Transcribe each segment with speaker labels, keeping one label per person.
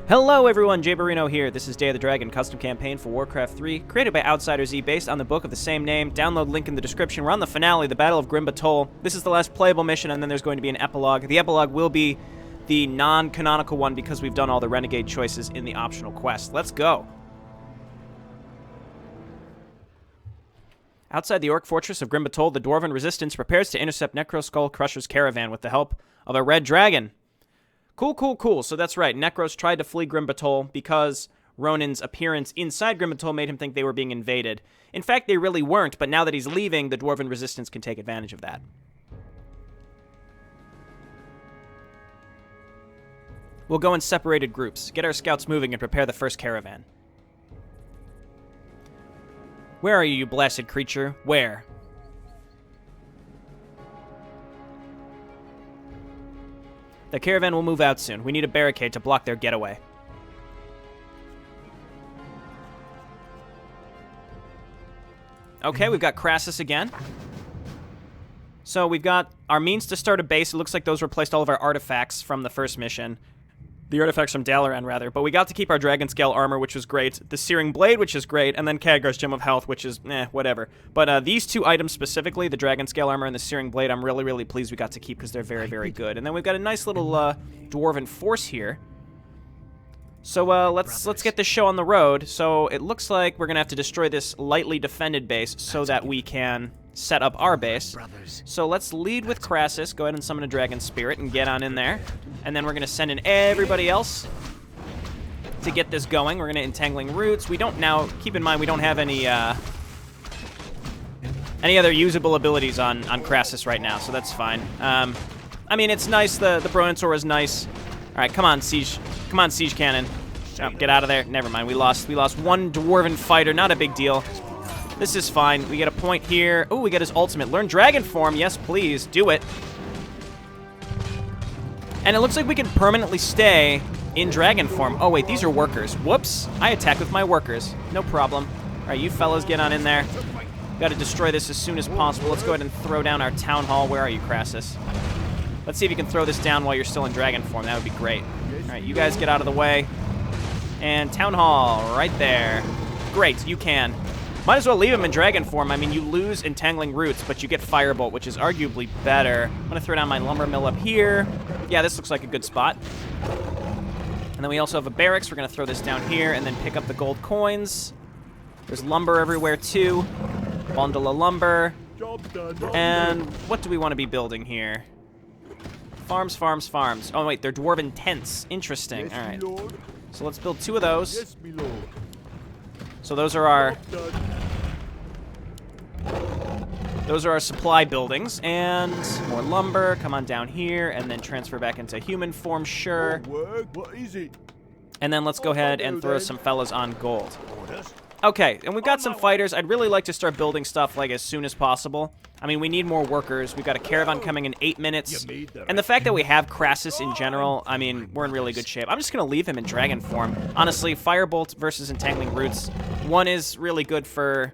Speaker 1: Hello everyone, JayborinoPlays here. This is Day of the Dragon custom campaign for Warcraft 3, created by OutsiderXE based on the book of the same name. Download link in the description. We're on the finale, the Battle of Batol. This is the last playable mission, and then there's going to be an epilogue. The epilogue will be the non-canonical one because we've done all the renegade choices in the optional quest. Let's go. Outside the Orc fortress of Batol, the Dwarven resistance prepares to intercept Necroskull Crusher's caravan with the help of a red dragon. Cool. So that's right. Necros tried to flee Batol because Rhonin's appearance inside Batol made him think they were being invaded. In fact, they really weren't, but now that he's leaving, the Dwarven resistance can take advantage of that. We'll go in separated groups, get our scouts moving, and prepare the first caravan. Where are you blasted creature? Where? The caravan will move out soon. We need a barricade to block their getaway. Okay, we've got Crassus again. So we've got our means to start a base. It looks like those replaced all of our artifacts from the first mission. The artifacts from Dalaran, rather. But we got to keep our Dragon Scale armor, which was great. The Searing Blade, which is great. And then Khadgar's Gem of Health, which is, whatever. But these two items specifically, the Dragon Scale armor and the Searing Blade, I'm really pleased we got to keep because they're very good. And then we've got a nice little Dwarven force here. So let's get this show on the road. So it looks like we're going to have to destroy this lightly defended base so that we can set up our base. So let's lead with Crassus. Go ahead and summon a Dragon Spirit and get on in there. And then we're going to send in everybody else to get this going. We're going to Entangling Roots. We don't now, keep in mind, we don't have any other usable abilities on Crassus right now, so that's fine. I mean, it's nice. The Bronzor is nice. All right, come on, Siege. Come on, Siege Cannon. Oh, get out of there. Never mind. We lost one Dwarven fighter. Not a big deal. This is fine. We get a point here. Oh, we get his ultimate. Learn Dragon Form. Yes, please. Do it. And it looks like we can permanently stay in Dragon Form. Oh, wait. These are workers. Whoops. I attack with my workers. No problem. All right, you fellas get on in there. Got to destroy this as soon as possible. Let's go ahead and throw down our Town Hall. Where are you, Crassus? Let's see if you can throw this down while you're still in Dragon Form. That would be great. All right, you guys get out of the way. And Town Hall right there. Great, you can. Might as well leave him in Dragon Form. I mean, you lose Entangling Roots, but you get Firebolt, which is arguably better. I'm going to throw down my Lumber Mill up here. Yeah, this looks like a good spot. And then we also have a barracks. We're going to throw this down here and then pick up the gold coins. There's lumber everywhere, too. Bundle of lumber. And what do we want to be building here? Farms. Oh, wait, they're Dwarven tents. Interesting. All right. So let's build 2 of those. So those are our supply buildings. And more lumber. Come on down here. And then transfer back into human form. Sure. And then let's go ahead and throw some fellas on gold. Okay, and we've got some fighters. I'd really like to start building stuff like as soon as possible. I mean, we need more workers. We've got a caravan coming in 8 minutes. And the fact that we have Crassus in general, I mean, we're in really good shape. I'm just going to leave him in Dragon Form. Honestly, Firebolt versus Entangling Roots. One is really good for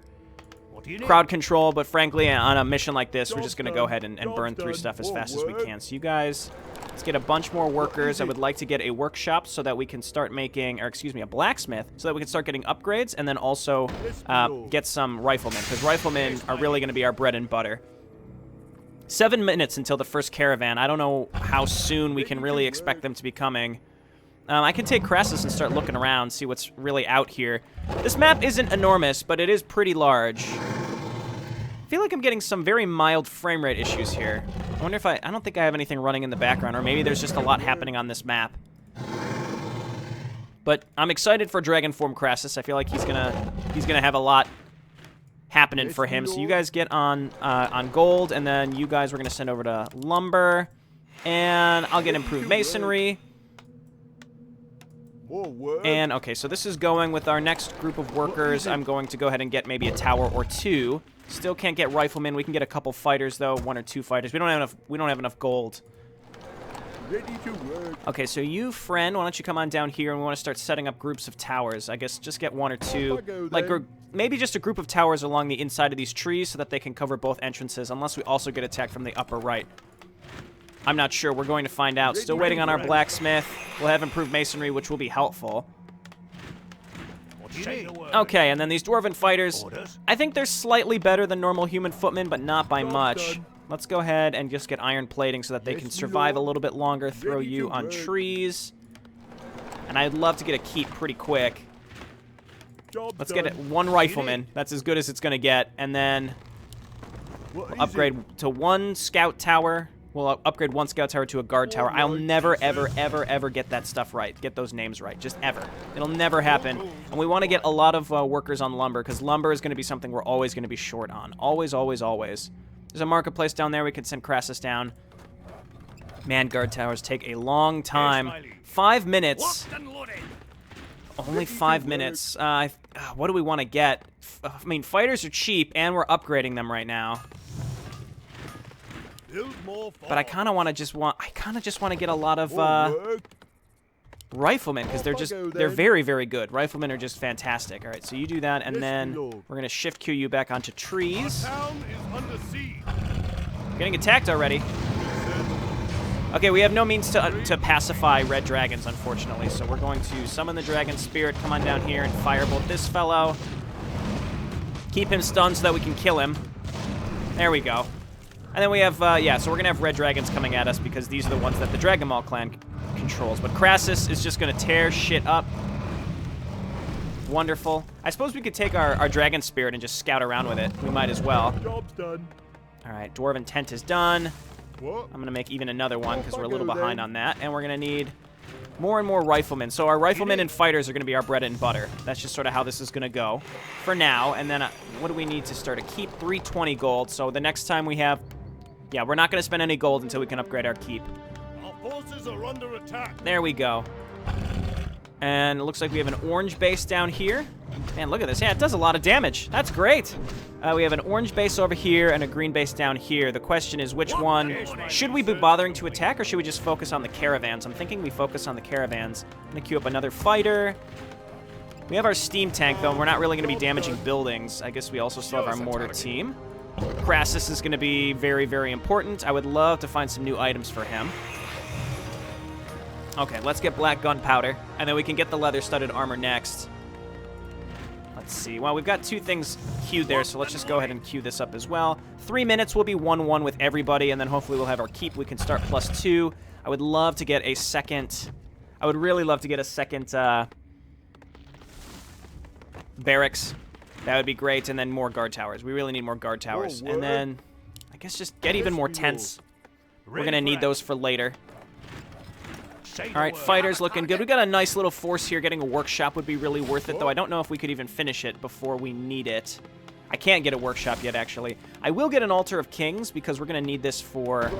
Speaker 1: crowd control, but frankly, on a mission like this, we're just going to go ahead and burn through stuff as fast as we can. So you guys, let's get a bunch more workers. I would like to get a workshop so that we can start making, or excuse me, a blacksmith, so that we can start getting upgrades, and then also get some riflemen, because riflemen are really going to be our bread and butter. 7 minutes until the first caravan. I don't know how soon we can really expect them to be coming. I can take Crassus and start looking around, see what's really out here. This map isn't enormous, but it is pretty large. I feel like I'm getting some very mild frame rate issues here. I wonder if I don't think I have anything running in the background, or maybe there's just a lot happening on this map. But I'm excited for Dragon Form Crassus. I feel like he's gonna have a lot happening for him. So you guys get on gold, and then you guys we're gonna send over to lumber, and I'll get improved masonry. And, okay, so this is going with our next group of workers. I'm going to go ahead and get maybe a tower or 2. Still can't get riflemen. We can get a couple fighters, though. 1 or 2 fighters. We don't have enough gold. Okay, so you, friend, why don't you come on down here, and we want to start setting up groups of towers. I guess just get 1 or 2. Like, maybe just a group of towers along the inside of these trees so that they can cover both entrances, unless we also get attacked from the upper right. I'm not sure. We're going to find out. Still waiting on our blacksmith. We'll have improved masonry, which will be helpful. Okay, and then these dwarven fighters, I think they're slightly better than normal human footmen, but not by much. Let's go ahead and just get iron plating so that they can survive a little bit longer, throw you on trees. And I'd love to get a keep pretty quick. Let's get it. One rifleman. That's as good as it's going to get. And then we'll upgrade to one scout tower. We'll upgrade one scout tower to a guard tower. I'll never, ever, ever, ever get that stuff right. Get those names right. Just ever. It'll never happen. And we want to get a lot of workers on lumber, because lumber is going to be something we're always going to be short on. Always, always, always. There's a marketplace down there. We can send Crassus down. Man, guard towers take a long time. 5 minutes. Only 5 minutes. What do we want to get? I mean, fighters are cheap, and we're upgrading them right now. But I kind of just want to get a lot of riflemen, because they're very, very good. Riflemen are just fantastic. All right, so you do that, and then we're gonna shift queue you back onto trees. Getting attacked already. Okay, we have no means to pacify red dragons, unfortunately, so we're going to summon the dragon spirit, come on down here, and firebolt this fellow. Keep him stunned so that we can kill him. There we go. And then we have, yeah, so we're going to have red dragons coming at us because these are the ones that the Dragon Ball clan controls. But Crassus is just going to tear shit up. Wonderful. I suppose we could take our dragon spirit and just scout around with it. We might as well.
Speaker 2: Job's done.
Speaker 1: All right, Dwarven tent is done.
Speaker 2: What?
Speaker 1: I'm going to make even another one because we're a little behind on that. And we're going to need more and more riflemen. So our riflemen and fighters are going to be our bread and butter. That's just sort of how this is going to go for now. And then what do we need to start? A keep 320 gold. So the next time we have... Yeah, we're not going to spend any gold until we can upgrade our keep.
Speaker 2: Our forces are under attack.
Speaker 1: There we go. And it looks like we have an orange base down here. Man, look at this. Yeah, it does a lot of damage. That's great. We have an orange base over here and a green base down here. The question is, which one? Should we be bothering to attack, or should we just focus on the caravans? I'm thinking we focus on the caravans. I'm going to queue up another fighter. We have our steam tank, though, and we're not really going to be damaging buildings. I guess we also still have our mortar team. Crassus is going to be very, very important. I would love to find some new items for him. Okay, let's get black gunpowder, and then we can get the leather-studded armor next. Let's see. Well, we've got 2 things queued there, so let's just go ahead and queue this up as well. 3 minutes, we'll be 1-1 with everybody, and then hopefully we'll have our keep. We can start +2. I would love to get a second... I would really love to get a second barracks. That would be great, and then more guard towers. We really need more guard towers. And then, I guess just get even more tents. We're going to need those for later. All right, fighters looking good. We got a nice little force here. Getting a workshop would be really worth it, though I don't know if we could even finish it before we need it. I can't get a workshop yet, actually. I will get an Altar of Kings, because we're going to need this for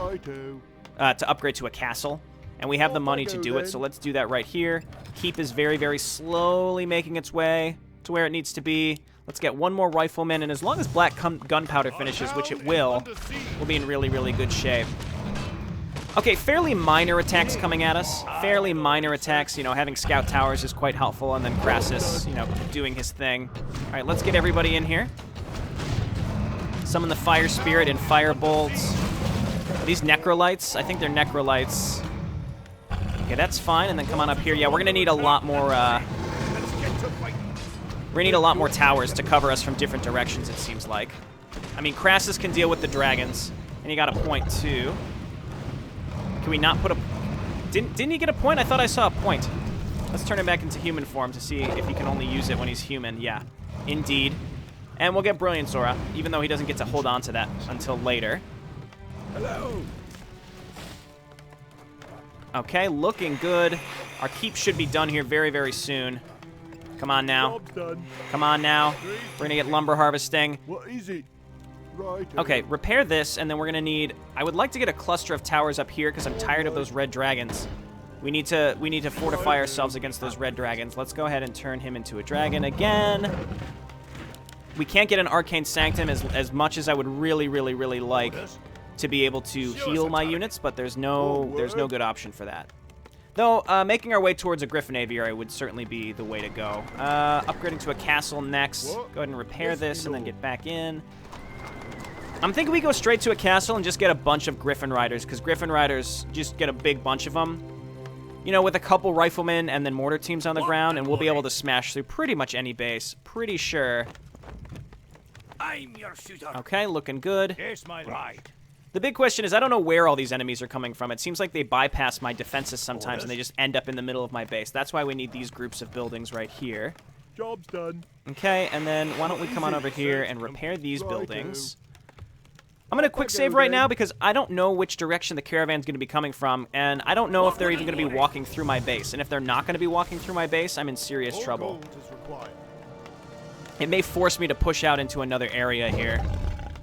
Speaker 1: to upgrade to a castle. And we have the money to do it, so let's do that right here. Keep is very, very slowly making its way to where it needs to be. Let's get one more rifleman, and as long as black gunpowder finishes, which it will, we'll be in really, really good shape. Okay, fairly minor attacks coming at us. Fairly minor attacks. You know, having scout towers is quite helpful, and then Crassus, you know, doing his thing. All right, let's get everybody in here. Summon the fire spirit and fire bolts. Are these necrolites? I think they're necrolites. Okay, that's fine, and then come on up here. Yeah, we're going to need a lot more... We're going to need a lot more towers to cover us from different directions, it seems like. I mean, Crassus can deal with the dragons, and he got a point, too. Can we not put a... Didn't he get a point? I thought I saw a point. Let's turn him back into human form to see if he can only use it when he's human. Yeah, indeed. And we'll get Brilliance Aura, even though he doesn't get to hold on to that until later.
Speaker 2: Hello.
Speaker 1: Okay, looking good. Our keep should be done here very, very soon. Come on now. Come on now. We're going to get lumber harvesting.
Speaker 2: What is it? Right.
Speaker 1: Okay, repair this, and then we're going to need... I would like to get a cluster of towers up here, because I'm tired of those red dragons. We need to fortify ourselves against those red dragons. Let's go ahead and turn him into a dragon again. We can't get an Arcane Sanctum as much as I would really, really, really like to be able to heal my units, but there's no good option for that. Though, making our way towards a Griffin Aviary would certainly be the way to go. Upgrading to a castle next. Go ahead and repair this and then get back in. I'm thinking we go straight to a castle and just get a bunch of Griffin Riders, because Griffin Riders just get a big bunch of them. You know, with a couple riflemen and then mortar teams on the ground, and we'll be able to smash through pretty much any base. Pretty sure.
Speaker 2: I'm your shooter.
Speaker 1: Okay, looking good.
Speaker 2: Yes, my right.
Speaker 1: The big question is, I don't know where all these enemies are coming from. It seems like they bypass my defenses sometimes, and they just end up in the middle of my base. That's why we need these groups of buildings right here.
Speaker 2: Job's done.
Speaker 1: Okay, and then why don't we come on over here and repair these buildings. I'm going to quick save right now because I don't know which direction the caravan's going to be coming from, and I don't know if they're even going to be walking through my base. And if they're not going to be walking through my base, I'm in serious trouble. It may force me to push out into another area here.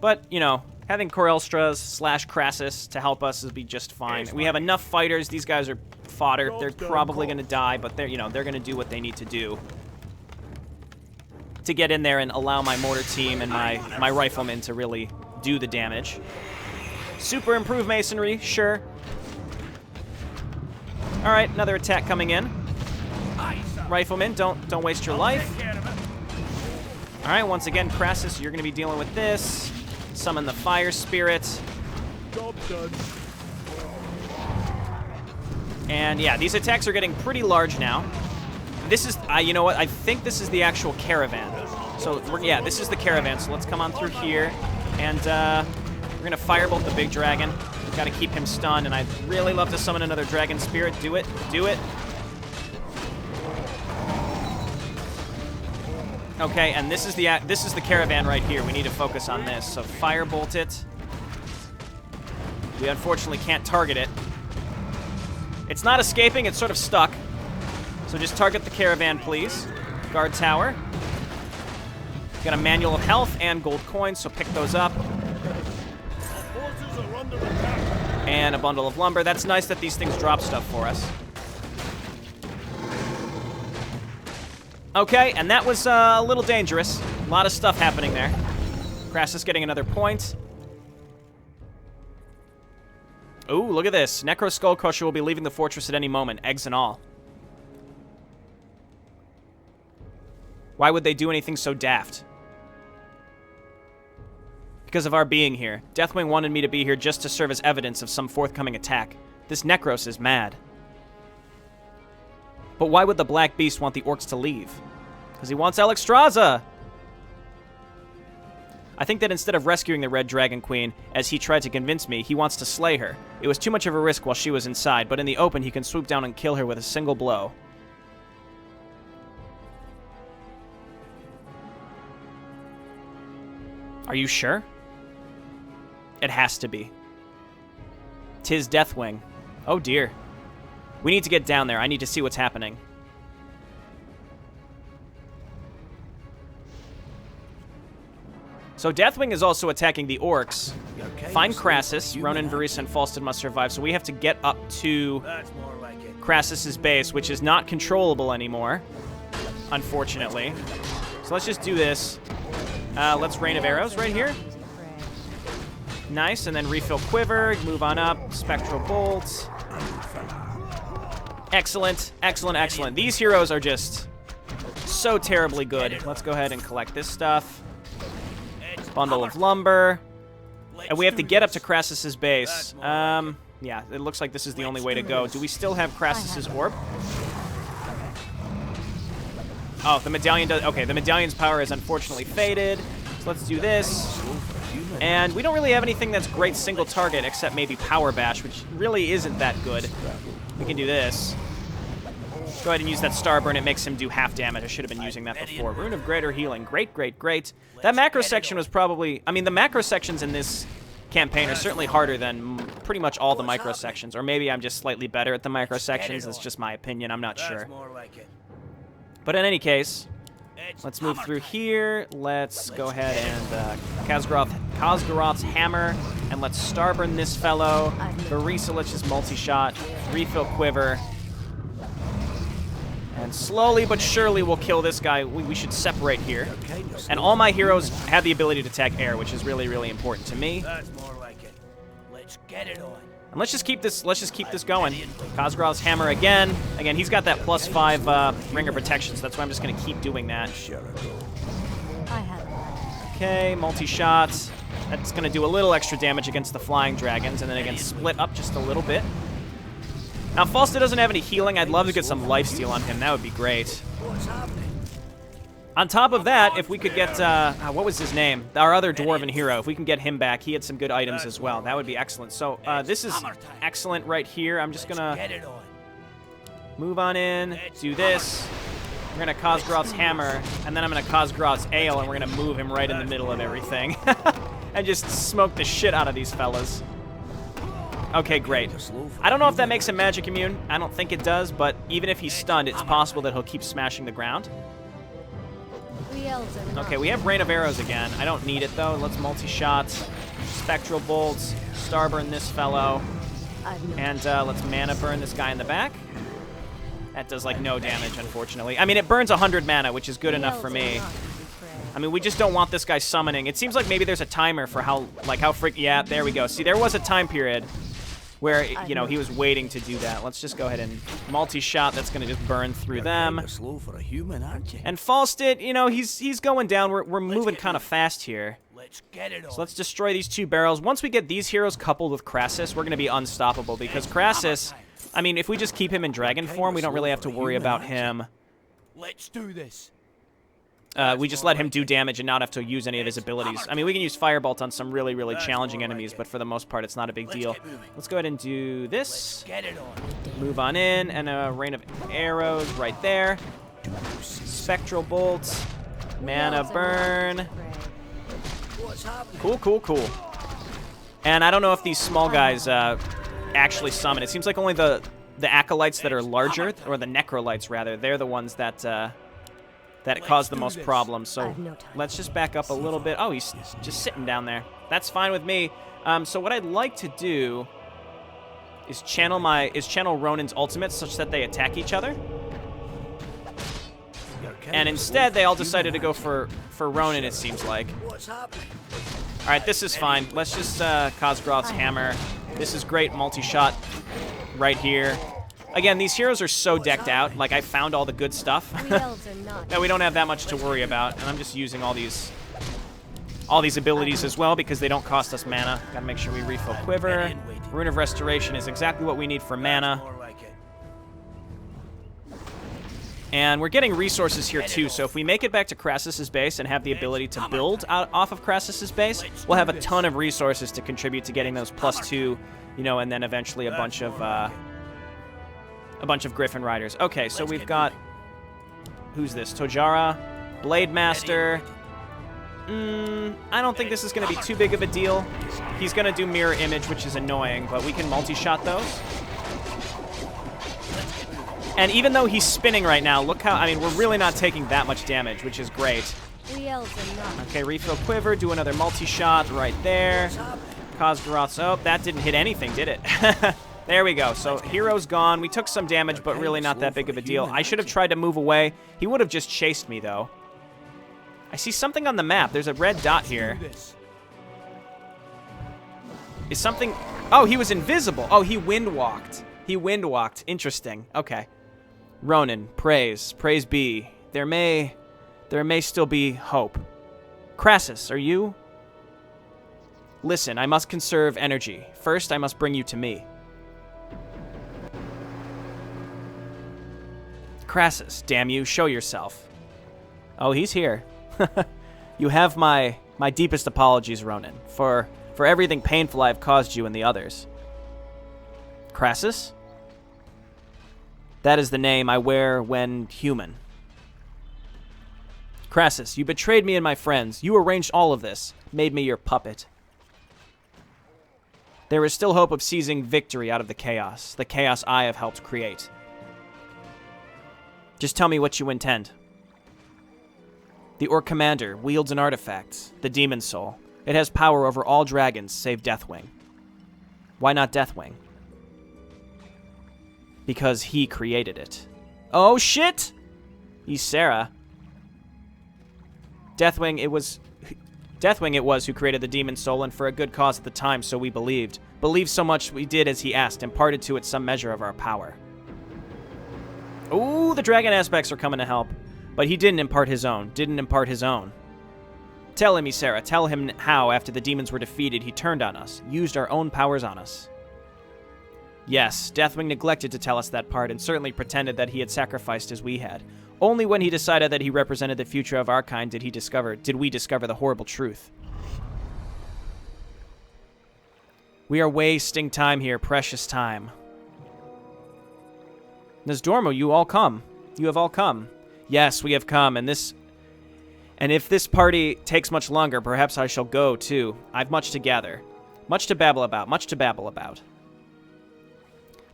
Speaker 1: But, you know, having Corelstras / Crassus to help us will be just fine. We have enough fighters. These guys are fodder. They're probably going to die, but they're going to do what they need to do to get in there and allow my mortar team and my riflemen to really do the damage. Super improved masonry, sure. All right, another attack coming in. Riflemen, don't waste your life. All right, once again, Crassus, you're going to be dealing with this. Summon the fire spirit.
Speaker 2: Job's done.
Speaker 1: And yeah, these attacks are getting pretty large now. This is, you know what? I think this is the actual caravan. So yeah, this is the caravan. So let's come on through here, and we're gonna firebolt the big dragon. We've got to keep him stunned, and I'd really love to summon another dragon spirit. Do it, do it. Okay, and this is the caravan right here. We need to focus on this. So firebolt it. We unfortunately can't target it. It's not escaping. It's sort of stuck. So just target the caravan, please. Guard tower. Got a manual of health and gold coins, so pick those up. And a bundle of lumber. That's nice that these things drop stuff for us. Okay, and that was a little dangerous. A lot of stuff happening there. Crassus getting another point. Ooh, look at this. Necro Skullcrusher will be leaving the fortress at any moment, eggs and all. Why would they do anything so daft? Because of our being here. Deathwing wanted me to be here just to serve as evidence of some forthcoming attack. This Necros is mad. But why would the Black Beast want the orcs to leave? Because he wants Alexstrasza! I think that instead of rescuing the Red Dragon Queen, as he tried to convince me, he wants to slay her. It was too much of a risk while she was inside, but in the open he can swoop down and kill her with a single blow. Are you sure? It has to be. 'Tis Deathwing. Oh dear. We need to get down there. I need to see what's happening. So Deathwing is also attacking the orcs. Find Crassus. Rhonin, Varisa, and Falstad must survive, so we have to get up to Crassus's base, which is not controllable anymore, unfortunately. So let's just do this. Let's Rain of Arrows right here. Nice, and then refill Quiver, move on up, Spectral Bolt. Excellent, excellent, excellent. These heroes are just so terribly good. Let's go ahead and collect this stuff. Bundle of lumber. And we have to get up to Crassus's base. Yeah, it looks like this is the only way to go. Do we still have Crassus's orb? Oh, the medallion does. Okay, the medallion's power is unfortunately faded. So let's do this. And we don't really have anything that's great single target except maybe Power Bash, which really isn't that good. We can do this. Go ahead and use that Starburn. It makes him do half damage. I should have been using that before. Rune of Greater Healing. Great, great, great. That macro section was probably... I mean, the macro sections in this campaign are certainly harder than pretty much all the micro sections. Or maybe I'm just slightly better at the micro sections. It's just my opinion. I'm not sure. But in any case, let's move through here. Let's go ahead and Khaz'goroth's Hammer. And let's Starburn this fellow. Varisa, let's just multi-shot. Refill Quiver. And slowly but surely we'll kill this guy. We should separate here. And all my heroes have the ability to attack air, which is really, really important to me.
Speaker 3: Let's get it on.
Speaker 1: And let's just keep this going. Khaz'goroth's Hammer again. Again, he's got that +5 Ring of Protection, so that's why I'm just going to keep doing that. Okay, multi-shots. That's going to do a little extra damage against the flying dragons, and then again split up just a little bit. Now, Falsta doesn't have any healing. I'd love to get some lifesteal on him. That would be great.
Speaker 3: What's happening?
Speaker 1: On top of that, if we could get, what was his name? Our other dwarven hero. If we can get him back, he had some good items as well. That would be excellent. So this is excellent right here. I'm just going to
Speaker 3: Get it on.
Speaker 1: move on in, do this. We're going to Khazgroth's hammer, and then I'm going to Khazgroth's ale, and we're going to move him right in the middle of everything. And just smoke the shit out of these fellas. Okay, great. I don't know if that makes him magic immune. I don't think it does, but even if he's stunned, it's possible that he'll keep smashing the ground. Okay, we have Rain of Arrows again. I don't need it, though. Let's multi-shot. Spectral Bolts. Starburn this fellow. And let's Mana Burn this guy in the back. That does, like, no damage, unfortunately. I mean, it burns 100 mana, which is good enough for me. I mean, we just don't want this guy summoning. It seems like maybe there's a timer for how yeah, there we go. See, there was a time period where, you know, he was waiting to do that. Let's just go ahead and multi-shot. That's going to just burn through them.
Speaker 3: You're slow for a human, aren't you?
Speaker 1: And Falsted, you know, he's going down. We're moving kind of fast here.
Speaker 3: Let's get it on.
Speaker 1: So let's destroy these 2 barrels. Once we get these heroes coupled with Crassus, we're going to be unstoppable because Crassus, I mean, if we just keep him in dragon form, we don't really have to worry about him.
Speaker 3: Let's do this.
Speaker 1: We just let him do damage and not have to use any of his abilities. I mean, we can use Firebolt on some really, really challenging enemies, but for the most part, it's not a big deal. Let's go ahead and do this.
Speaker 3: Get it on.
Speaker 1: Move on in, and a Rain of Arrows right there. Spectral Bolt. Mana Burn.
Speaker 3: What's happening?
Speaker 1: Cool, cool, cool. And I don't know if these small guys actually summon. It seems like only the Acolytes that are larger, or the Necrolites, rather, they're the ones that cause the most problems. So let's just back up a little bit. Oh, he's just sitting down there. That's fine with me. So what I'd like to do is channel Rhonin's ultimate such that they attack each other. And instead, they all decided to go for Rhonin, it seems like.
Speaker 3: What's happening?
Speaker 1: All right, this is fine. Let's just Khazgroth's hammer. This is great multi-shot right here. Again, these heroes are so decked out. Like, I found all the good stuff that we don't have that much to worry about. And I'm just using all these abilities as well because they don't cost us mana. Gotta make sure we refill Quiver. Rune of Restoration is exactly what we need for mana. And we're getting resources here too, so if we make it back to Crassus's base and have the ability to build off of Crassus's base, we'll have a ton of resources to contribute to getting those +2, you know, and then eventually a bunch of Griffin Riders. Okay, so we've got, who's this? Tojara, Blade Master. I don't think this is going to be too big of a deal. He's going to do Mirror Image, which is annoying, but we can multi-shot those. And even though he's spinning right now, look how, I mean, we're really not taking that much damage, which is great. Okay, refill Quiver, do another multi-shot right there. Khazgroth's, oh, that didn't hit anything, did it? There we go. So hero's gone. We took some damage, but really not that big of a deal. I should have tried to move away. He would have just chased me, though. I see something on the map. There's a red dot here. Is something... Oh, he was invisible. Oh, he wind-walked. He wind-walked. Interesting. Okay. Rhonin, praise. Praise be. There may still be hope. Crassus, are you? Listen, I must conserve energy. First, I must bring you to me. Crassus, damn you, show yourself. Oh, he's here. You have my deepest apologies, Rhonin, for everything painful I have caused you and the others. Crassus? That is the name I wear when human. Crassus, you betrayed me and my friends. You arranged all of this, made me your puppet. There is still hope of seizing victory out of the chaos I have helped create. Just tell me what you intend. The Orc Commander wields an artifact, the Demon Soul. It has power over all dragons save Deathwing. Why not Deathwing? Because he created it. Oh, shit! Ysera. Deathwing it was who created the Demon Soul, and for a good cause at the time, so we believed. Believed so much we did as he asked, imparted to it some measure of our power. Ooh, the dragon aspects are coming to help. But he didn't impart his own. Tell him, Ysera. Tell him how, after the demons were defeated, he turned on us, used our own powers on us. Yes, Deathwing neglected to tell us that part and certainly pretended that he had sacrificed as we had. Only when he decided that he represented the future of our kind did we discover the horrible truth. We are wasting time here, precious time. Nasdormo, you all come. You have all come. Yes, we have come, and if this party takes much longer, perhaps I shall go, too. I've much to gather. Much to babble about.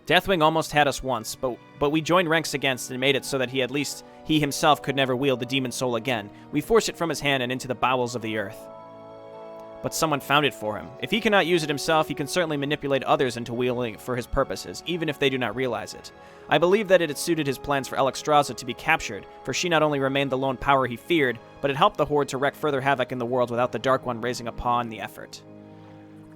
Speaker 1: Deathwing almost had us once, but we joined ranks against and made it so that he himself could never wield the demon soul again. We forced it from his hand and into the bowels of the earth. But someone found it for him. If he cannot use it himself, he can certainly manipulate others into wielding it for his purposes, even if they do not realize it. I believe that it had suited his plans for Alexstrasza to be captured, for she not only remained the lone power he feared, but it helped the Horde to wreak further havoc in the world without the Dark One raising a paw in the effort.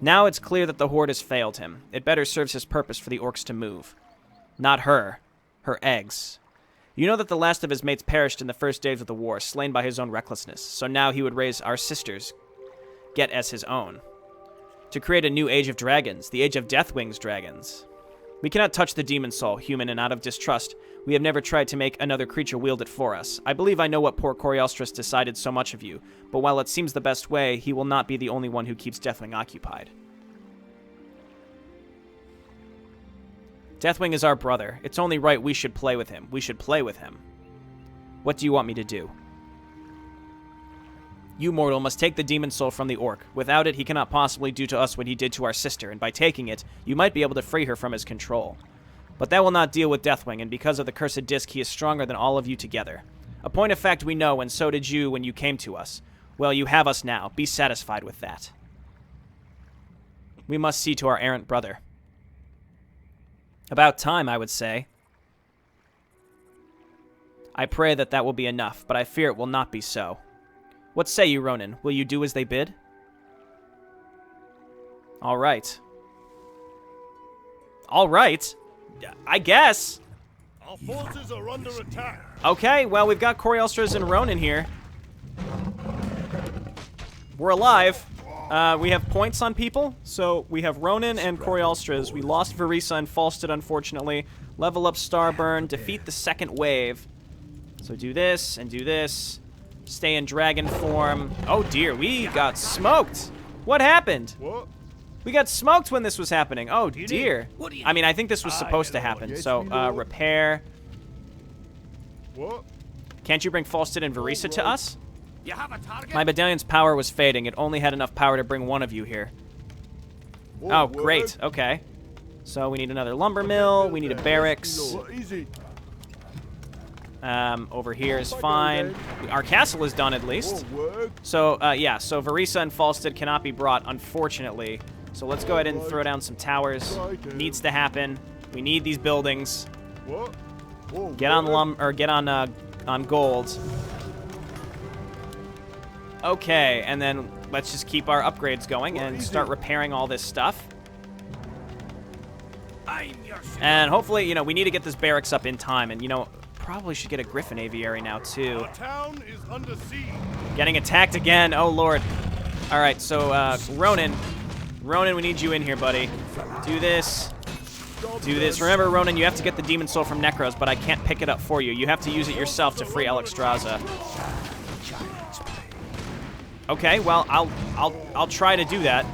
Speaker 1: Now it's clear that the Horde has failed him. It better serves his purpose for the orcs to move. Not her. Her eggs. You know that the last of his mates perished in the first days of the war, slain by his own recklessness, so now he would raise our sisters, get as his own. To create a new age of dragons, the age of Deathwing's dragons. We cannot touch the demon soul, human, and out of distrust, we have never tried to make another creature wield it for us. I believe I know what poor Coriolstris decided so much of you, but while it seems the best way, he will not be the only one who keeps Deathwing occupied. Deathwing is our brother. It's only right we should play with him. We should play with him. What do you want me to do? You, mortal, must take the demon soul from the orc. Without it, he cannot possibly do to us what he did to our sister, and by taking it, you might be able to free her from his control. But that will not deal with Deathwing, and because of the cursed disc, he is stronger than all of you together. A point of fact we know, and so did you when you came to us. Well, you have us now. Be satisfied with that. We must see to our errant brother. About time, I would say. I pray that that will be enough, but I fear it will not be so. What say you, Rhonin? Will you do as they bid? All right. All right? I guess.
Speaker 2: Our forces are under attack.
Speaker 1: Okay, well, we've got Coriolstris and Rhonin here. We're alive. We have points on people, so we have Rhonin and Coriolstris. We lost Verisa and Falstead, unfortunately. Level up Starburn, defeat the second wave. So do this and do this. Stay in dragon form. Oh dear, we got smoked. What happened?
Speaker 2: What?
Speaker 1: We got smoked when this was happening. Oh dear. I mean, I think this was supposed to happen. So, repair.
Speaker 2: What?
Speaker 1: Can't you bring Falstead and Verisa to us?
Speaker 3: You have a target?
Speaker 1: My medallion's power was fading. It only had enough power to bring one of you here. Oh, great. Okay. So we need another lumber mill. We need a barracks.
Speaker 2: What is it?
Speaker 1: Over here is fine. Our castle is done at least. So, yeah. So Verisa and Falstead cannot be brought, unfortunately. So let's go ahead and throw down some towers. Needs to happen. We need these buildings.
Speaker 2: What?
Speaker 1: Get on gold. Okay, and then let's just keep our upgrades going and start repairing all this stuff. And hopefully, you know, we need to get this barracks up in time. And, you know, probably should get a Griffin Aviary now, too.
Speaker 2: Our town is under siege.
Speaker 1: Getting attacked again. Oh, Lord. All right, so, Rhonin. Rhonin, we need you in here, buddy. Do this. Do this. Remember, Rhonin, you have to get the Demon Soul from Necros, but I can't pick it up for you. You have to use it yourself to free Alexstrasza. Okay, well, I'll try to do that.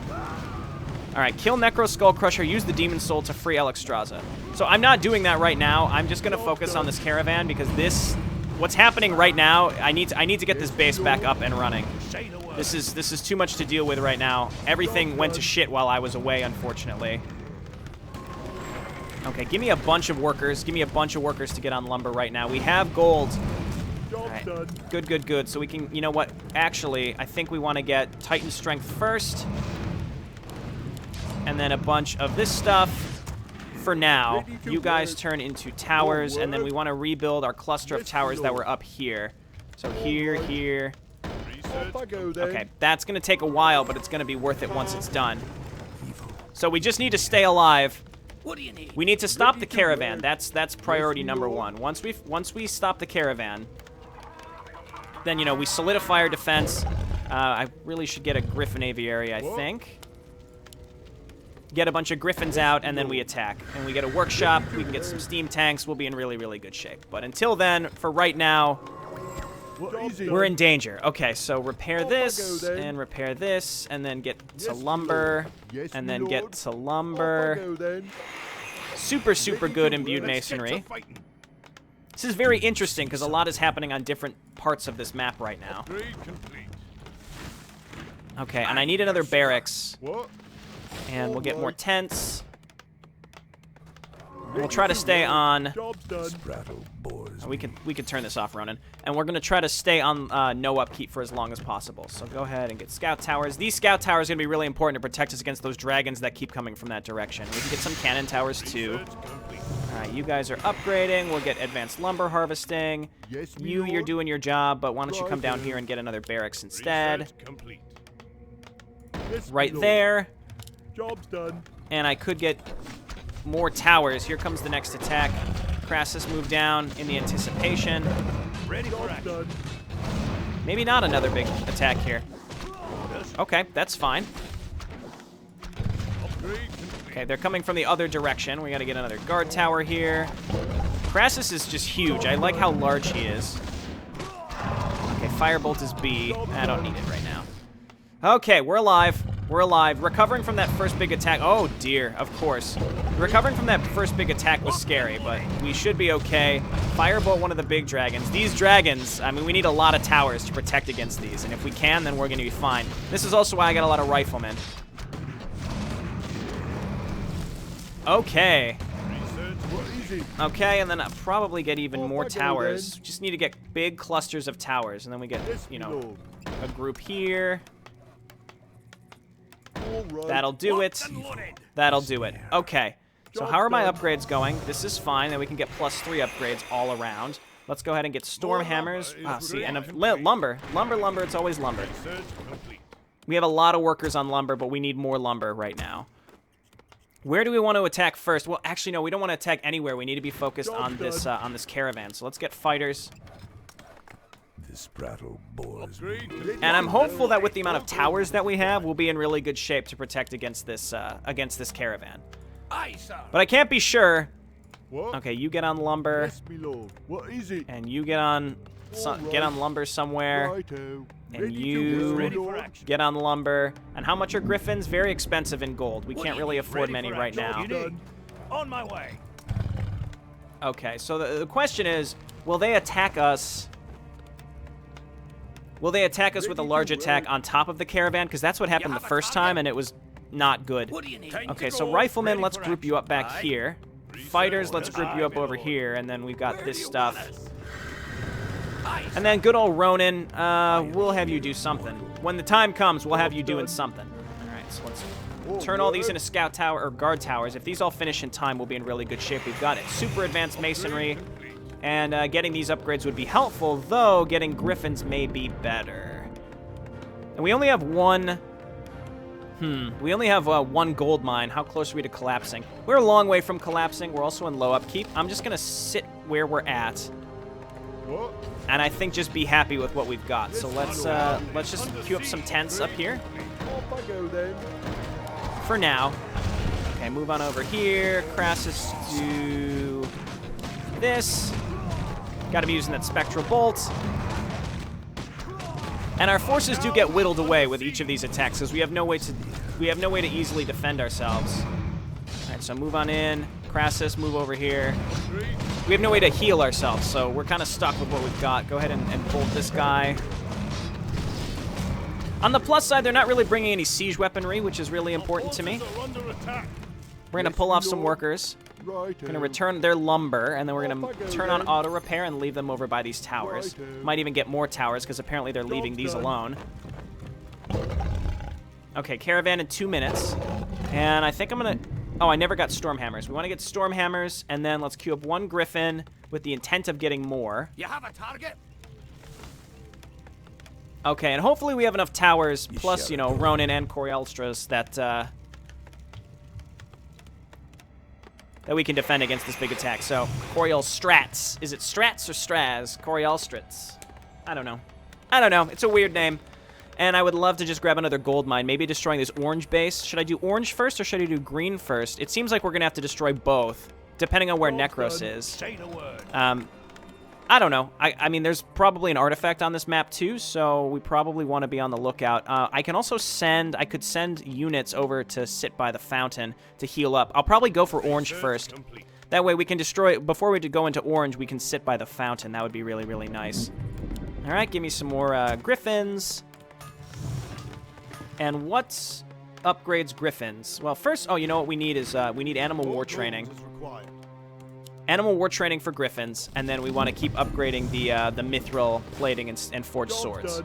Speaker 1: All right, kill Necro Skullcrusher, use the Demon Soul to free Alexstrasza. So I'm not doing that right now. I'm just gonna focus on this caravan because what's happening right now, I need to get this base back up and running. This is too much to deal with right now. Everything went to shit while I was away, unfortunately. Okay, give me a bunch of workers. Give me a bunch of workers to get on lumber right now. We have gold. All right. Good, good, good. So we can, you know what? Actually, I think we want to get Titan Strength first. And then a bunch of this stuff for now. You guys turn into towers, and then we want to rebuild our cluster of towers that were up here. So here, here. Okay, that's going to take a while, but it's going to be worth it once it's done. So we just need to stay alive.
Speaker 3: What do you need?
Speaker 1: We need to stop the caravan. That's priority number one. Once we stop the caravan, then, you know, we solidify our defense, I really should get a Griffin Aviary, I think. Get a bunch of Griffins out, and then we attack. And we get a workshop, we can get some steam tanks, we'll be in really, really good shape. But until then, for right now, we're in danger. Okay, so repair this, and repair this, and then get to lumber, and then get to lumber. Super, super good imbued masonry. This is very interesting, because a lot is happening on different parts of this map right now. Okay, and I need another barracks. And we'll get more tents. And we'll try to stay on... We could turn this off, Rhonin. And we're going to try to stay on no upkeep for as long as possible. So go ahead and get scout towers. These scout towers are going to be really important to protect us against those dragons that keep coming from that direction. We can get some cannon towers, too. Alright, you guys are upgrading. We'll get advanced lumber harvesting. You're doing your job, but why don't you come down here and get another barracks instead? Right there.
Speaker 2: Job's done.
Speaker 1: And I could get more towers. Here comes the next attack. Crassus moved down in the anticipation.
Speaker 3: Ready for action.
Speaker 1: Maybe not another big attack here. Okay, that's fine. Okay, they're coming from the other direction. We gotta get another guard tower here. Crassus is just huge. I like how large he is. Okay, Firebolt is B. I don't need it right now. Okay, we're alive. We're alive. Recovering from that first big attack. Oh, dear. Of course. Recovering from that first big attack was scary, but we should be okay. Firebolt one of the big dragons. These dragons, I mean, we need a lot of towers to protect against these, and if we can, then we're going to be fine. This is also why I got a lot of riflemen. Okay. Okay, and then I'll probably get even more towers. Just need to get big clusters of towers, and then we get, you know, a group here. That'll do it. That'll do it. Okay. So how are my upgrades going? This is fine. Then we can get +3 upgrades all around. Let's go ahead and get storm hammers. Wow, see, and lumber. Lumber, it's always lumber. We have a lot of workers on lumber, but we need more lumber right now. Where do we want to attack first? Well, actually, no, we don't want to attack anywhere. We need to be focused on this caravan. So let's get fighters. And I'm hopeful that with the amount of towers that we have, we'll be in really good shape to protect against this caravan. But I can't be sure. Okay, you get on lumber. And you get on lumber somewhere. And you get on lumber. And how much are griffins? Very expensive in gold. We can't really afford many right now.
Speaker 3: On my way.
Speaker 1: Okay, so the question is, will they attack us? Will they attack us with a large attack on top of the caravan? Because that's what happened the first time, and it was not good. Okay, so riflemen, let's group you up back here. Fighters, let's group you up over here, and then we've got this stuff. And then good old Rhonin, we'll have you do something. When the time comes, we'll have you doing something. All right, so let's turn all these into scout tower or guard towers. If these all finish in time, we'll be in really good shape. We've got it. Super advanced masonry. And getting these upgrades would be helpful, though getting griffins may be better. And we only have one... We only have one gold mine. How close are we to collapsing? We're a long way from collapsing. We're also in low upkeep. I'm just going to sit where we're at. And I think just be happy with what we've got. So let's just queue up some tents up here. For now. Okay, move on over here. Crassus, do this. Got to be using that spectral bolt. And our forces do get whittled away with each of these attacks because we have no way to easily defend ourselves. All right, so move on in. Crassus, move over here. We have no way to heal ourselves, so we're kind of stuck with what we've got. Go ahead and bolt this guy. On the plus side, they're not really bringing any siege weaponry, which is really important to me. We're going to pull off some workers. We're going to return their lumber, and then we're going to turn on auto repair and leave them over by these towers. Might even get more towers, because apparently they're leaving these alone. Okay, caravan in 2 minutes. And I think I'm going to... Oh, I never got storm hammers. We want to get storm hammers, and then let's queue up one griffin with the intent of getting more.
Speaker 3: You have a target?
Speaker 1: Okay, and hopefully we have enough towers, plus, you know, Rhonin and Coriolstras that we can defend against this big attack. So, Coriolstrats. Is it Strats or Straz? Coriolstrats. I don't know. It's a weird name. And I would love to just grab another gold mine, maybe destroying this orange base. Should I do orange first or should I do green first? It seems like we're going to have to destroy both, depending on where Necros is.
Speaker 3: Say the word.
Speaker 1: I don't know. I mean, there's probably an artifact on this map too, so we probably want to be on the lookout. I can also I could send units over to sit by the fountain to heal up. I'll probably go for orange first. That way we can destroy, before we go into orange, we can sit by the fountain. That would be really, really nice. All right, give me some more griffins. And what upgrades griffins? Well, first, oh, you know what we need is, we need animal war training. Animal war training for griffins, and then we want to keep upgrading the mithril plating and forged swords.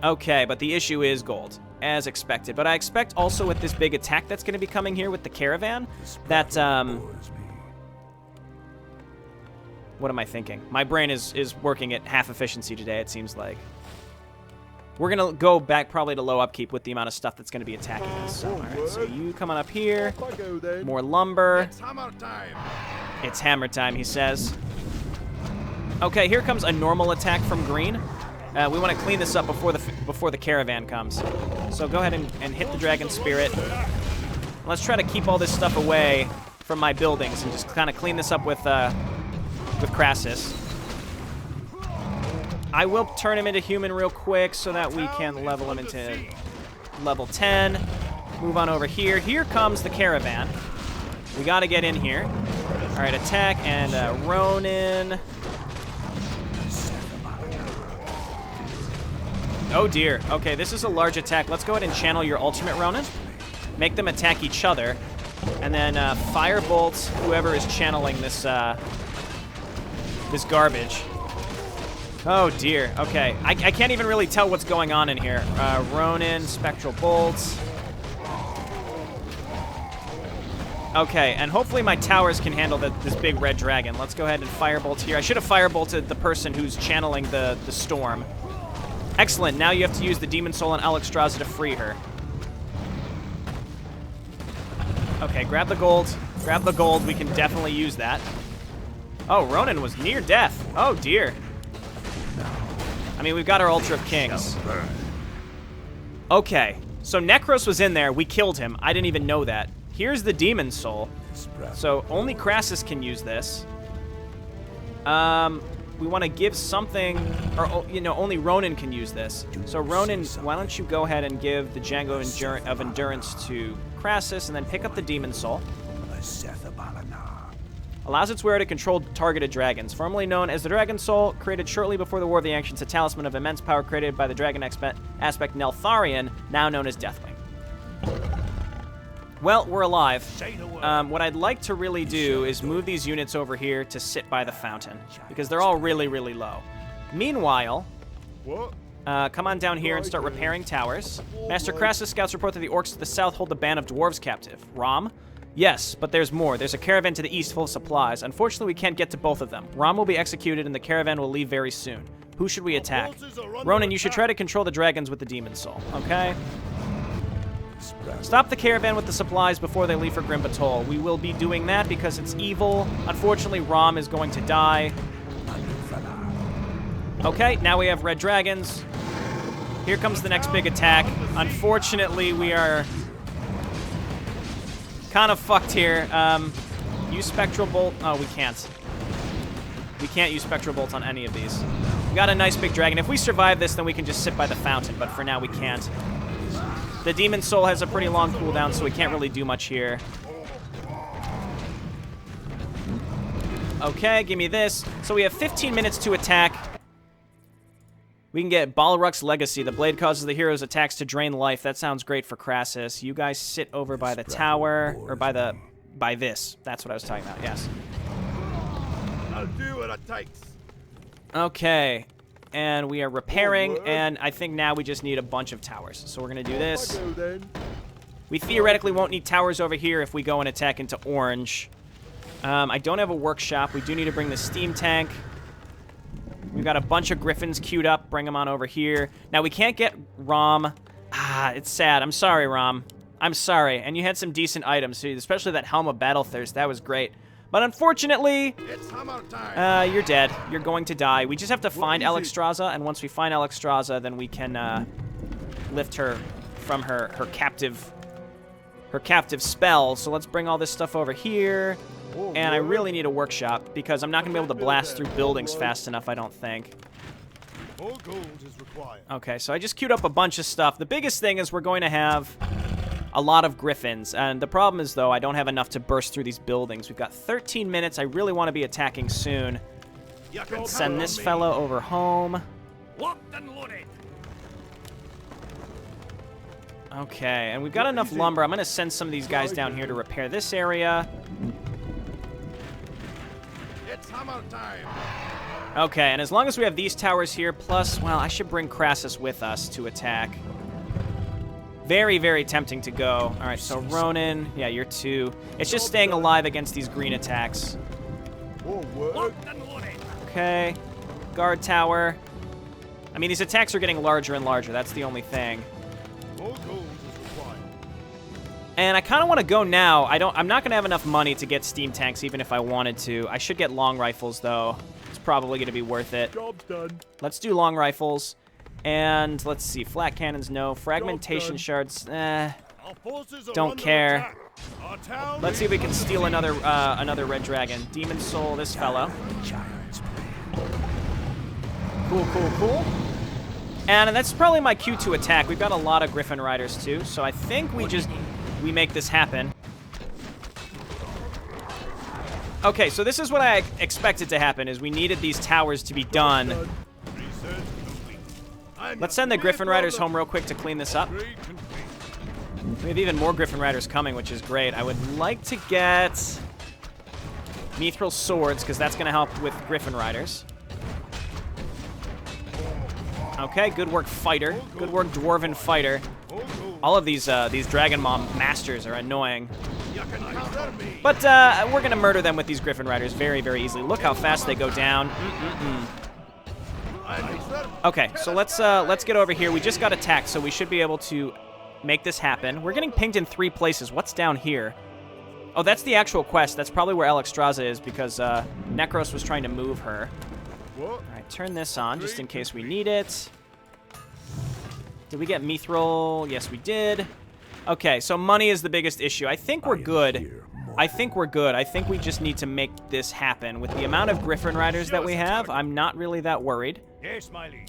Speaker 1: Okay, but the issue is gold, as expected. But I expect also with this big attack that's going to be coming here with the caravan, that, what am I thinking? My brain is working at half efficiency today, it seems like. We're going to go back probably to low upkeep with the amount of stuff that's going to be attacking us. So, all right, so you come on up here. More lumber.
Speaker 2: It's hammer time.
Speaker 1: It's hammer time, he says. Okay, here comes a normal attack from green. We want to clean this up before the caravan comes. So go ahead and hit the dragon spirit. Let's try to keep all this stuff away from my buildings and just kind of clean this up with Crassus. I will turn him into human real quick so that we can level him into level 10. Move on over here. Here comes the caravan. We got to get in here. All right, attack and Rhonin. Oh dear. Okay, this is a large attack. Let's go ahead and channel your ultimate, Rhonin. Make them attack each other. And then firebolt whoever is channeling this this garbage. Oh dear. Okay, I can't even really tell what's going on in here. Rhonin, spectral bolts. Okay, and hopefully my towers can handle this big red dragon. Let's go ahead and firebolt here. I should have firebolted the person who's channeling the storm. Excellent. Now you have to use the Demon Soul on Alexstrasza to free her. Okay, grab the gold. Grab the gold. We can definitely use that. Oh, Rhonin was near death. Oh, dear. I mean, we've got our Ultra of Kings. Okay, so Necros was in there. We killed him. I didn't even know that. Here's the Demon Soul. So only Crassus can use this. We want to give something, or, you know, only Rhonin can use this. So Rhonin, why don't you go ahead and give the Django of Endurance to Crassus, and then pick up the Demon Soul. Allows its wearer to control targeted dragons. Formerly known as the Dragon Soul, created shortly before the War of the Ancients, a talisman of immense power created by the dragon aspect Neltharion, now known as Deathwing. Well, we're alive. What I'd like to really do is move these units over here to sit by the fountain, because they're all really, really low. Meanwhile, come on down here and start repairing towers. Master Crassus scouts report that the orcs to the south hold a band of dwarves captive. Rom? Yes, but there's more. There's a caravan to the east full of supplies. Unfortunately, we can't get to both of them. Rom will be executed, and the caravan will leave very soon. Who should we attack? Rhonin, you should try to control the dragons with the Demon Soul, okay? Stop the caravan with the supplies before they leave for Grim Batol. We will be doing that because it's evil. Unfortunately, Rom is going to die. Okay, now we have red dragons. Here comes the next big attack. Unfortunately, we are kind of fucked here. Use Spectral Bolt. Oh, we can't. We can't use Spectral Bolt on any of these. We got a nice big dragon. If we survive this, then we can just sit by the fountain, but for now we can't. The Demon Soul has a pretty long cooldown, so we can't really do much here. Okay, give me this. So we have 15 minutes to attack. We can get Balrog's Legacy. The blade causes the hero's attacks to drain life. That sounds great for Crassus. You guys sit over by the tower, or by this. That's what I was talking about, yes.
Speaker 2: I'll do what it takes.
Speaker 1: Okay, and we are repairing, and I think now we just need a bunch of towers. So we're going to do this. We theoretically won't need towers over here if we go and attack into orange. I don't have a workshop. We do need to bring the steam tank. We've got a bunch of griffins queued up. Bring them on over here. Now, we can't get Rom. Ah, it's sad. I'm sorry, Rom. I'm sorry. And you had some decent items, too, especially that Helm of Battle Thirst. That was great. But unfortunately,
Speaker 2: It's hammer time.
Speaker 1: you're dead. You're going to die. We just have to find Alexstrasza, and once we find Alexstrasza, then we can lift her from her captive spell. So let's bring all this stuff over here. And I really need a workshop because I'm not going to be able to blast through buildings fast enough, I don't think.
Speaker 2: More gold is required.
Speaker 1: Okay, so I just queued up a bunch of stuff. The biggest thing is we're going to have a lot of griffins. And the problem is, though, I don't have enough to burst through these buildings. We've got 13 minutes. I really want to be attacking soon. Let's send this fellow over home.
Speaker 3: Locked and loaded.
Speaker 1: Okay, and we've got enough lumber. I'm going to send some of these guys down here to repair this area.
Speaker 2: It's hammer time.
Speaker 1: Okay, and as long as we have these towers here, plus, well, I should bring Crassus with us to attack. Very, very tempting to go. All right, so Rhonin, yeah, you're 2. It's just staying alive against these green attacks.
Speaker 3: Locked and loaded.
Speaker 1: Okay, guard tower. I mean, these attacks are getting larger and larger. That's the only thing.
Speaker 2: More gold is required.
Speaker 1: And I kind of want to go now. I'm not going to have enough money to get steam tanks, even if I wanted to. I should get long rifles, though. It's probably going to be worth it.
Speaker 2: Job's done.
Speaker 1: Let's do long rifles. And let's see. Flat cannons, no. Fragmentation shards,
Speaker 2: Our forces are
Speaker 1: don't
Speaker 2: under
Speaker 1: care.
Speaker 2: attack. Our town
Speaker 1: Let's see if we can steal another red dragon. Demon Soul, this fellow. Cool, cool, cool. And that's probably my cue to attack. We've got a lot of Griffin Riders, too. So I think we make this happen. Okay, so this is what I expected to happen, is we needed these towers to be done.
Speaker 2: Research complete. I'm
Speaker 1: Let's
Speaker 2: your
Speaker 1: send the Griffin Riders
Speaker 2: brother.
Speaker 1: home real quick to clean this up.
Speaker 2: Upgrade complete.
Speaker 1: We have even more Griffin Riders coming, which is great. I would like to get Mithril Swords, because that's going to help with Griffin Riders. Okay, good work, Fighter. Good work, Dwarven Fighter.
Speaker 2: More gold.
Speaker 1: All of these Dragon Mom Masters are annoying.
Speaker 2: You can counter me.
Speaker 1: But we're going to murder them with these Griffin Riders very, very easily. Look how fast they go down. Okay, so let's get over here. We just got attacked, so we should be able to make this happen. We're getting pinged in 3 places. What's down here? Oh, that's the actual quest. That's probably where Alexstrasza is, because Necros was trying to move her.
Speaker 2: What?
Speaker 1: All right, turn this on just in case we need it. Did we get Mithril? Yes, we did. Okay, so money is the biggest issue. I think we're good. I think we're good. I think we just need to make this happen. With the amount of Griffin Riders that we have, I'm not really that worried.
Speaker 3: Yes, my liege.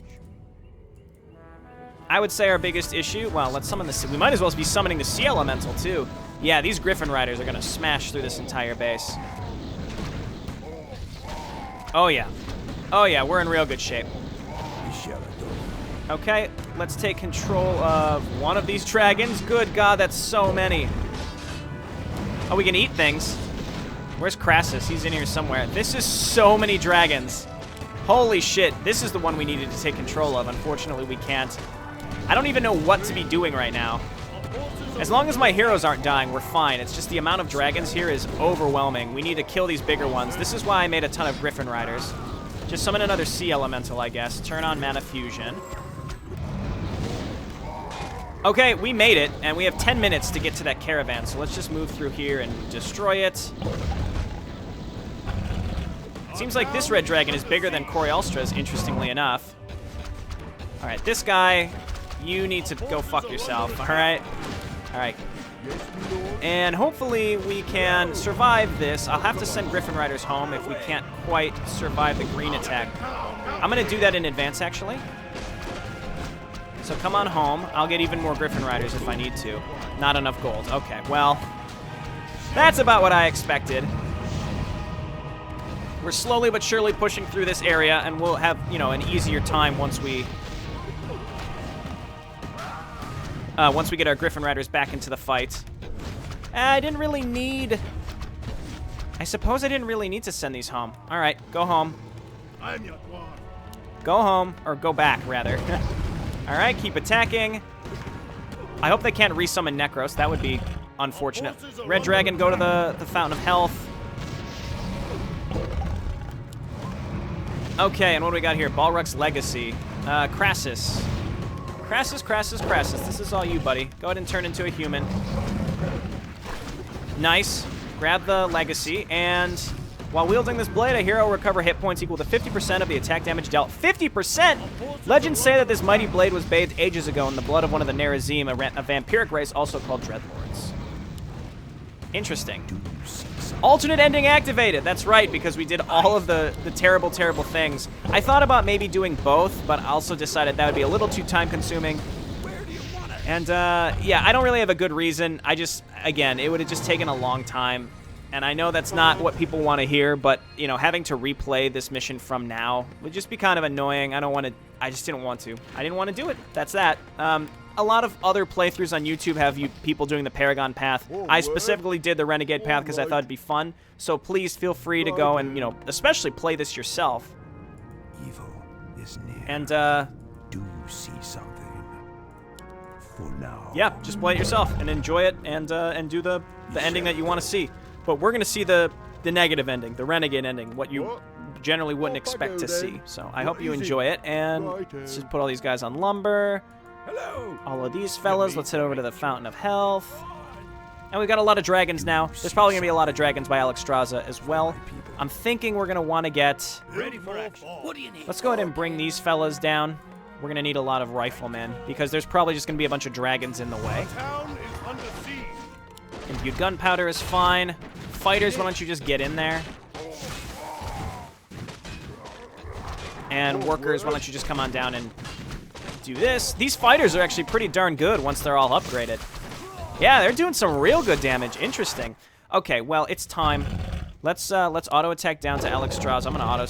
Speaker 1: I would say our biggest issue, well, let's summon the sea. We might as well be summoning the Sea Elemental, too. Yeah, these Griffin Riders are going to smash through this entire base. Oh, yeah. Oh, yeah, we're in real good shape. Okay, let's take control of one of these dragons. Good God, that's so many. Oh, we can eat things. Where's Crassus? He's in here somewhere. This is so many dragons. Holy shit, this is the one we needed to take control of. Unfortunately, we can't. I don't even know what to be doing right now. As long as my heroes aren't dying, we're fine. It's just the amount of dragons here is overwhelming. We need to kill these bigger ones. This is why I made a ton of Griffin Riders. Just summon another Sea Elemental, I guess. Turn on Mana Fusion. Okay, we made it, and we have 10 minutes to get to that caravan, so let's just move through here and destroy it. Seems like this red dragon is bigger than Corielstra's, interestingly enough. All right, this guy, you need to go fuck yourself, all right? All right. And hopefully we can survive this. I'll have to send Griffin Riders home if we can't quite survive the green attack. I'm going to do that in advance, actually. So come on home. I'll get even more Griffin Riders if I need to. Not enough gold. Okay, well, that's about what I expected. We're slowly but surely pushing through this area, and we'll have, you know, an easier time once we get our Griffin Riders back into the fight. I didn't really need... I suppose I didn't really need to send these home. All right, go home.
Speaker 2: I'm your dwarf.
Speaker 1: Go home, or go back, rather. All right, keep attacking. I hope they can't resummon Necros. That would be unfortunate. Red Dragon, go to the Fountain of Health. Okay, and what do we got here? Balrog's Legacy. Crassus. Crassus. This is all you, buddy. Go ahead and turn into a human. Nice. grab the legacy, and while wielding this blade, a hero will recover hit points equal to 50% of the attack damage dealt. 50%? Legends say that this mighty blade was bathed ages ago in the blood of one of the Nerazim, a vampiric race also called Dreadlords. Interesting. Alternate ending activated. That's right, because we did all of the terrible, terrible things. I thought about maybe doing both, but I also decided that would be a little too time-consuming. And, yeah, I don't really have a good reason. Again, it would have just taken a long time. And I know that's not what people want to hear, but, you know, having to replay this mission from now would just be kind of annoying. I just didn't want to. I didn't want to do it. That's that. A lot of other playthroughs on YouTube have people doing the Paragon path. I specifically did the Renegade path because I thought it'd be fun. So please feel free to go and, you know, especially play this yourself.
Speaker 4: Evil is near.
Speaker 1: And,
Speaker 4: do see something. For now.
Speaker 1: Yeah, just play it yourself and enjoy it and do the ending that you want to see. But we're going to see the negative ending, the Renegade ending, what you generally wouldn't expect to see. So I hope you enjoy it, and let's just put all these guys on lumber.
Speaker 2: Hello.
Speaker 1: All of these fellas, let's head over to the Fountain of Health. And we've got a lot of dragons now. There's probably going to be a lot of dragons by Alexstrasza as well. I'm thinking we're going to want to get...
Speaker 3: Ready for action. What do you need?
Speaker 1: Let's go ahead and bring these fellas down. We're going to need a lot of riflemen, because there's probably just going to be a bunch of dragons in the way.
Speaker 2: Town is under siege.
Speaker 1: Imbued gunpowder is fine. Fighters, why don't you just get in there? And workers, why don't you just come on down and do this? These fighters are actually pretty darn good once they're all upgraded. Yeah, they're doing some real good damage. Interesting. Okay, well, it's time. Let's auto attack down to Alexstrasza. I'm gonna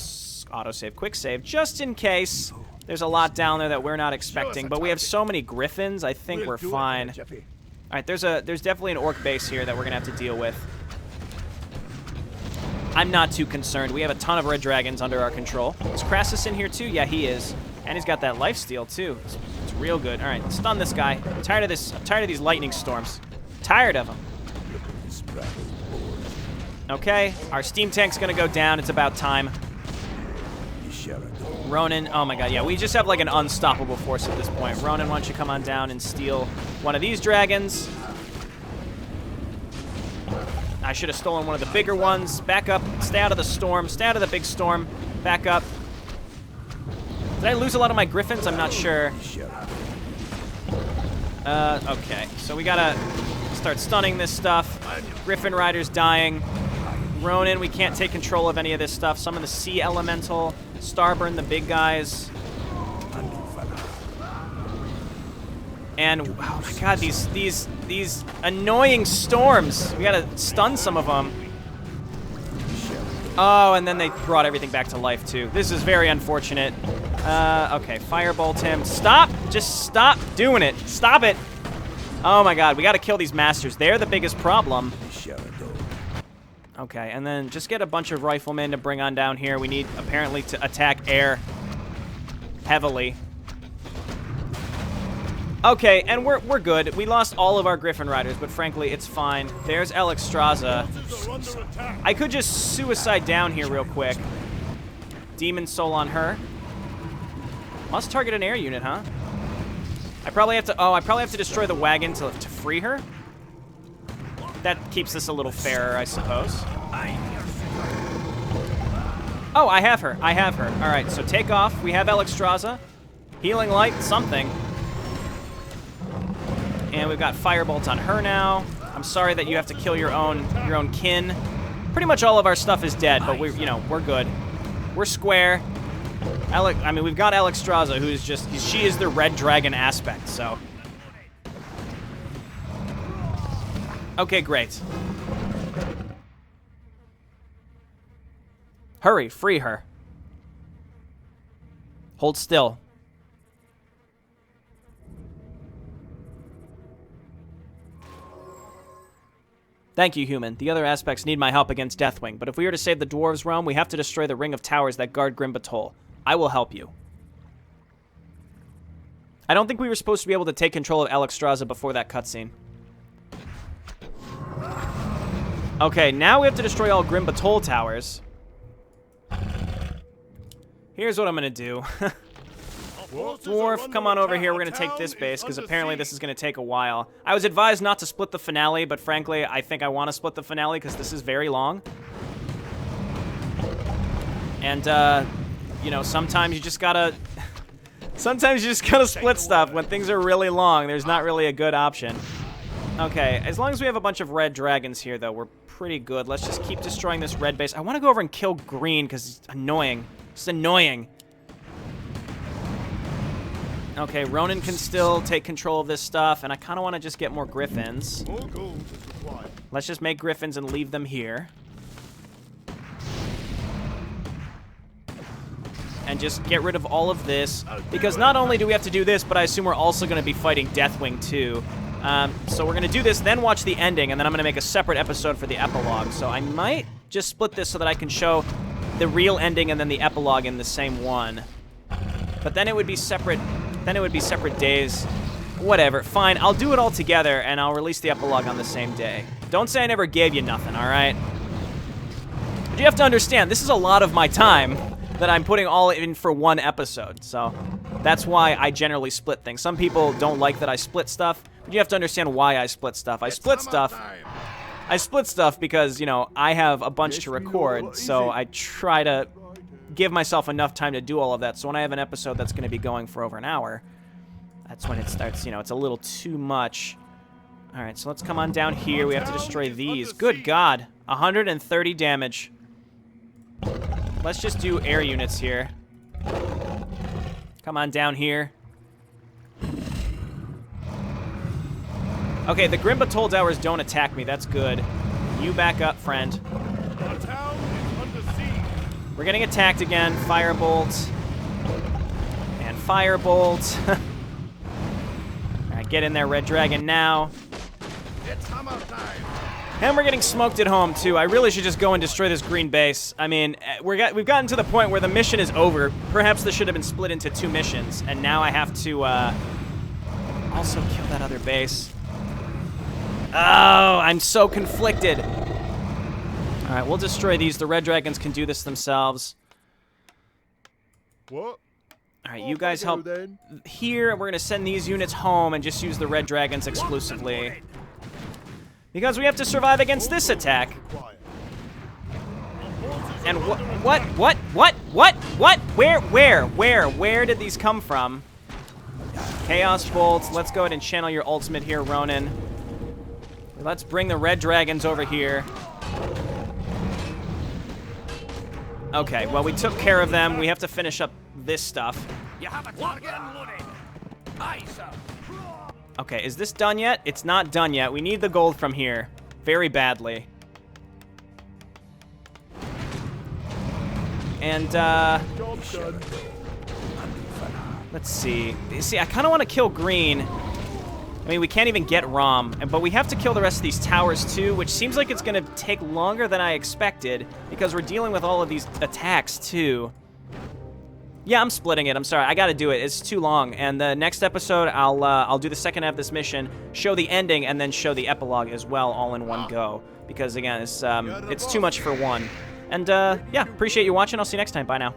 Speaker 1: auto save, quick save, just in case there's a lot down there that we're not expecting. But we have so many griffins, I think we're fine. All right, there's definitely an orc base here that we're gonna have to deal with. I'm not too concerned. We have a ton of red dragons under our control. Is Crassus in here too? Yeah, he is. And he's got that lifesteal too. It's real good. All right, stun this guy. I'm tired of this. I'm tired of these lightning storms. Tired of them. Okay, our steam tank's gonna go down. It's about time. Rhonin, oh my god, yeah, we just have like an unstoppable force at this point. Rhonin, why don't you come on down and steal one of these dragons? I should have stolen one of the bigger ones. Back up, stay out of the storm, stay out of the big storm. Back up. Did I lose a lot of my griffins? I'm not sure. Okay, so we gotta start stunning this stuff. Griffin Rider's dying. Rhonin, we can't take control of any of this stuff. Some of the sea elemental. Starburn, the big guys. And, oh my god, these annoying storms. We gotta stun some of them. Oh, and then they brought everything back to life, too. This is very unfortunate. Okay, firebolt him. Stop! Just stop doing it. Stop it! Oh my god, we gotta kill these masters. They're the biggest problem. Okay, and then just get a bunch of riflemen to bring on down here. We need, apparently, to attack air heavily. Okay, and we're good. We lost all of our Griffin Riders, but frankly, it's fine. There's Alexstrasza. I could just suicide down here real quick. Demon Soul on her. Must target an air unit, huh? I probably have to, I probably have to destroy the wagon to free her. That keeps this a little fairer, I suppose. Oh, I have her. I have her. All right, so take off. We have Alexstrasza. Healing Light, something. And we've got Firebolt on her now. I'm sorry that you have to kill your own kin. Pretty much all of our stuff is dead, but we're good. We're square. I mean, we've got Alexstrasza, who is just, she is the red dragon aspect, so. Okay, great. Hurry, free her. Hold still. Thank you, human. The other aspects need my help against Deathwing, but if we are to save the Dwarves' realm, we have to destroy the ring of towers that guard Grim Batol. I will help you. I don't think we were supposed to be able to take control of Alexstrasza before that cutscene. Okay, now we have to destroy all Grim Batol towers. Here's what I'm gonna do. Dwarf, come on over here. We're going to take this base, because apparently this is going to take a while. I was advised not to split the finale, but frankly, I think I want to split the finale, because this is very long. And, you know, sometimes you just gotta... Sometimes you just gotta split stuff. When things are really long, there's not really a good option. Okay, as long as we have a bunch of red dragons here, though, we're pretty good. Let's just keep destroying this red base. I want to go over and kill green, because it's annoying. It's annoying. Okay, Rhonin can still take control of this stuff, and I kind of want to just get more griffins.
Speaker 2: More gold is required.
Speaker 1: Let's just make griffins and leave them here. And just get rid of all of this, because not only do we have to do this, but I assume we're also going to be fighting Deathwing too. So we're going to do this, then watch the ending, and then I'm going to make a separate episode for the epilogue. So I might just split this so that I can show the real ending and then the epilogue in the same one. But then it would be separate. Then it would be separate days. Whatever. Fine. I'll do it all together, and I'll release the epilogue on the same day. Don't say I never gave you nothing, all right? But you have to understand, this is a lot of my time that I'm putting all in for one episode. So that's why I generally split things. Some people don't like that I split stuff, but you have to understand why I split stuff. I split stuff because, you know, I have a bunch to record, so I try to give myself enough time to do all of that. So when I have an episode that's going to be going for over an hour, that's when it starts, you know, it's a little too much. All right, so let's come on down here. We have to destroy these. Good God, 130 damage. Let's just do air units here. Come on down here. Okay, the Grim Batol towers don't attack me. That's good. You back up, friend.
Speaker 2: The town is under siege.
Speaker 1: We're getting attacked again. Firebolt. And Firebolt. Alright, get in there, Red Dragon, now.
Speaker 2: It's hammer time.
Speaker 1: And we're getting smoked at home, too. I really should just go and destroy this green base. I mean, we've gotten to the point where the mission is over. Perhaps this should have been split into 2 missions. And now I have to also kill that other base. Oh, I'm so conflicted. All right, we'll destroy these. The red dragons can do this themselves.
Speaker 2: What?
Speaker 1: All right, you guys help here. We're going to send these units home and just use the red dragons exclusively. Because we have to survive against this attack. And what? Where did these come from? Chaos bolts. Let's go ahead and channel your ultimate here, Rhonin. Let's bring the red dragons over here. Okay, well, we took care of them. We have to finish up this stuff.
Speaker 3: You have a target unloaded. Aye, sir.
Speaker 1: Okay, is this done yet? It's not done yet. We need the gold from here very badly. And, let's see. See, I kind of want to kill green. I mean, we can't even get Rom, but we have to kill the rest of these towers, too, which seems like it's going to take longer than I expected, because we're dealing with all of these attacks, too. Yeah, I'm splitting it. I'm sorry. I got to do it. It's too long. And the next episode, I'll do the second half of this mission, show the ending, and then show the epilogue as well, all in one go. Because, again, it's too much for one. And, yeah, appreciate you watching. I'll see you next time. Bye now.